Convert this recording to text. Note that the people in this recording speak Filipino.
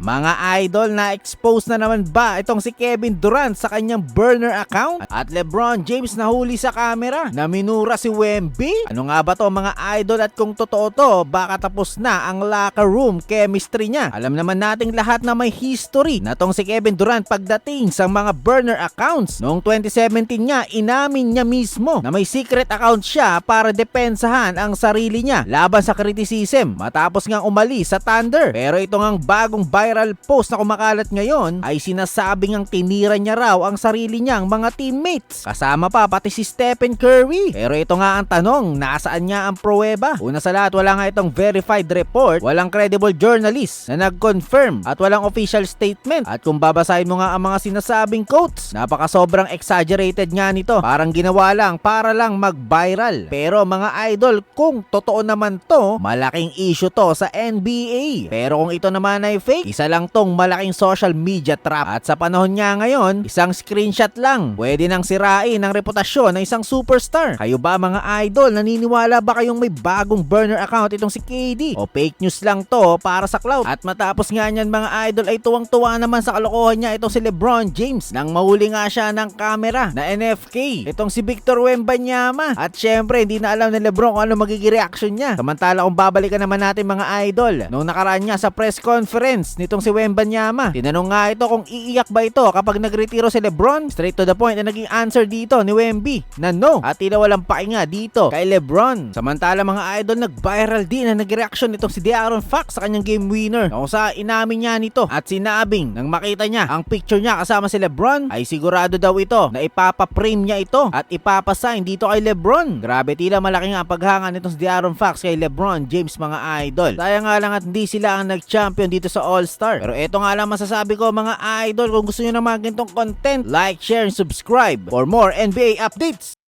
Mga idol, na-expose na naman ba itong si Kevin Durant sa kanyang burner account? At LeBron James nahuli sa camera na minura si Wemby? Ano nga ba to mga idol, at kung totoo to, baka tapos na ang locker room chemistry niya? Alam naman nating lahat na may history na tong si Kevin Durant pagdating sa mga burner accounts. Noong 2017 niya, inamin niya mismo na may secret account siya para depensahan ang sarili niya laban sa criticism matapos ngang umalis sa Thunder. Pero ito ngang bagong viral post na kumakalat ngayon ay sinasabing ang tinira niya raw ang sarili niyang mga teammates, kasama pa pati si Stephen Curry. Pero ito nga ang tanong, nasaan niya ang pruweba? Una sa lahat, wala nga itong verified report, walang credible journalist na nag-confirm at walang official statement. At kung babasahin mo nga ang mga sinasabing quotes, napaka sobrang exaggerated nga nito, parang ginawa lang para lang mag-viral. Pero mga idol, kung totoo naman to, malaking issue to sa NBA. Pero kung ito naman ay fake, isa lang tong malaking social media trap. At sa panahon niya ngayon, isang screenshot lang pwede nang sirain ang reputasyon ng isang superstar. Kayo ba mga idol, naniniwala ba kayong may bagong burner account itong si KD? O fake news lang to para sa clout? At matapos nga niyan mga idol, ay tuwang-tuwa naman sa kalokohan niya itong si LeBron James nang mahuli nga siya ng camera na NFK itong si Victor Wembanyama. At syempre, hindi na alam ni LeBron kung ano magiging reaction niya. Samantala, kung babalikan naman natin mga idol, noong nakaraan niya sa press conference nitong si Wembanyama, tinanong nga ito kung iiyak ba ito kapag nagretiro si LeBron. Straight to the point na naging answer dito ni Wemby na no, at tila walang pakinga dito kay LeBron. Samantala mga idol, nag-viral din na nag-reaction nitong si De'Aaron Fox sa kanyang game winner, kung sa inamin niya nito at sinabing nang makita niya ang picture niya kasama si LeBron ay sigurado daw ito na ipapa-frame niya ito at ipapasign dito kay LeBron. Grabe, tila malaki nga ang paghanga nitong si De'Aaron Fox kay LeBron James mga idol. Sayang nga lang at hindi sila ang nag-champion dito sa All-Star. Pero eto nga lang masasabi ko mga idol, kung gusto nyo ng mga ganitong content, like, share, and subscribe for more NBA updates.